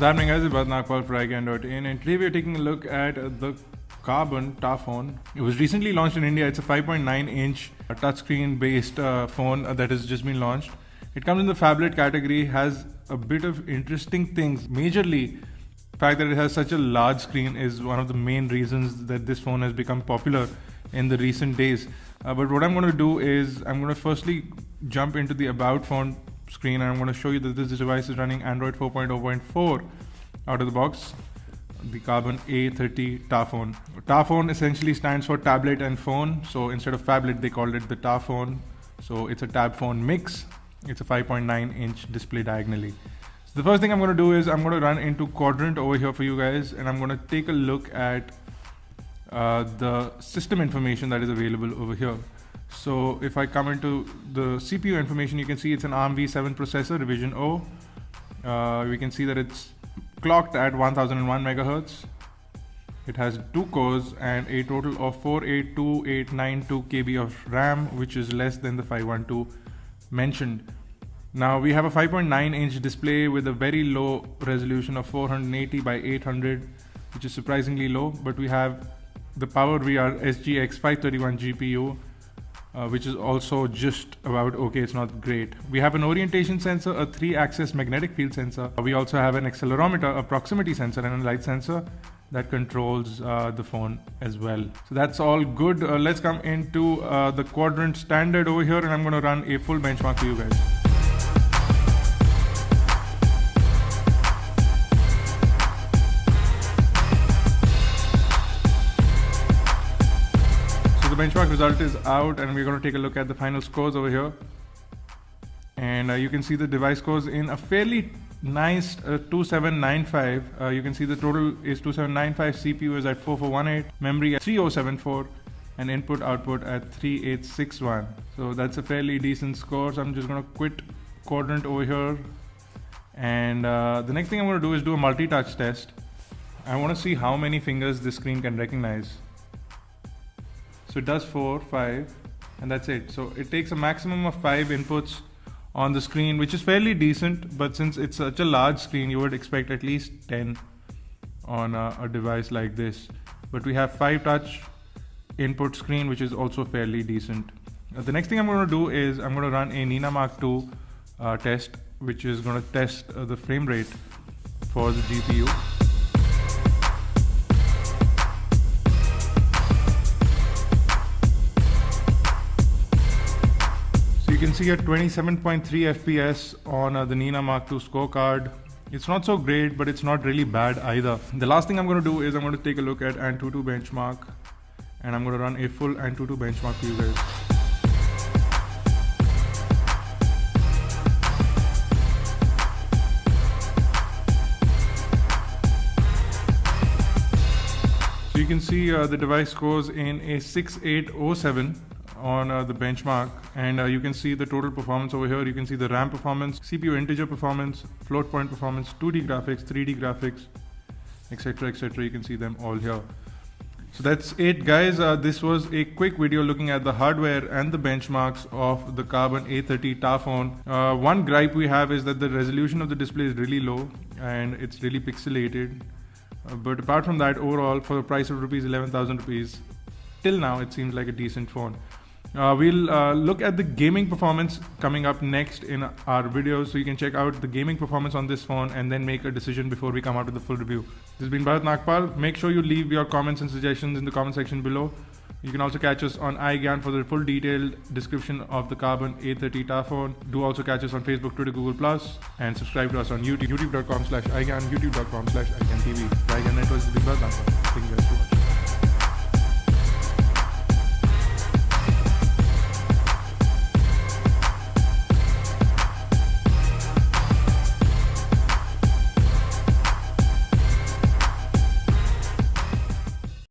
happening, guys? It's Bharat Nagpal for iGyan.in, and today we are taking a look at the Carbon TAphone. It was recently launched in India. It's a 5.9-inch touchscreen based phone that has just been launched. It comes in the phablet category, has a bit of interesting things. Majorly, the fact that it has such a large screen is one of the main reasons that this phone has become popular in the recent days. But what I'm going to do is I'm going to firstly jump into the About Phone screen, and I'm going to show you that this device is running Android 4.0.4 out of the box, the Carbon A30 TAphone. TAphone essentially stands for tablet and phone, so instead of phablet they called it the TAphone. So it's a tab phone mix. It's a 5.9-inch display diagonally. So the first thing I'm going to do is I'm going to run into Quadrant over here for you guys, and I'm going to take a look at the system information that is available over here. So if I come into the CPU information, you can see it's an ARM v7 processor, revision O. We can see that it's clocked at 1001 megahertz. It has 2 cores and a total of 482,892 KB of RAM, which is less than the 512 mentioned. Now we have a 5.9-inch display with a very low resolution of 480 by 800, which is surprisingly low, but we have the PowerVR SGX 531 GPU, which is also just about okay. It's not great. We have an orientation sensor, a 3-axis magnetic field sensor. We also have an accelerometer, a proximity sensor, and a light sensor that controls the phone as well. So that's all good. Let's come into the Quadrant standard over here, and I'm going to run a full benchmark for you guys. The benchmark result is out, and we're going to take a look at the final scores over here. And you can see the device scores in a fairly nice 2795. You can see the total is 2795, CPU is at 4418, memory at 3074, and input output at 3861. So that's a fairly decent score. So I'm just going to quit Quadrant over here, and the next thing I'm going to do is do a multi-touch test. I want to see how many fingers this screen can recognize. So it does 4, 5, and that's it. So it takes a maximum of 5 inputs on the screen, which is fairly decent, but since it's such a large screen, you would expect at least 10 on a device like this. But we have 5 touch input screen, which is also fairly decent. The next thing I'm going to do is I'm going to run a Nina Mark II test, which is going to test the frame rate for the GPU. You can see at 27.3 FPS on the Nina Mark II scorecard. It's not so great, but it's not really bad either. The last thing I'm going to do is I'm going to take a look at Antutu benchmark, and I'm going to run a full Antutu benchmark for you guys. So you can see the device scores in a 6807 on the benchmark, and you can see the total performance over here. You can see the RAM performance, CPU integer performance, float point performance, 2D graphics, 3D graphics, etc, etc. You can see them all here. So that's it, guys. This was a quick video looking at the hardware and the benchmarks of the Carbon A30 TAphone. One gripe we have is that the resolution of the display is really low and it's really pixelated, but apart from that, overall for the price of rupees 11,000 rupees, till now it seems like a decent phone. We'll look at the gaming performance coming up next in our videos, so you can check out the gaming performance on this phone and then make a decision before we come out with the full review. This has been Bharat Nagpal. Make sure you leave your comments and suggestions in the comment section below. You can also catch us on iGyan for the full detailed description of the Carbon A30 TAphone. Do also catch us on Facebook, Twitter, Google+, and subscribe to us on YouTube, youtube.com/iGyan, youtube.com/iGyanTV. The iGyan Network has been Bharat Nagpal. Thank you guys.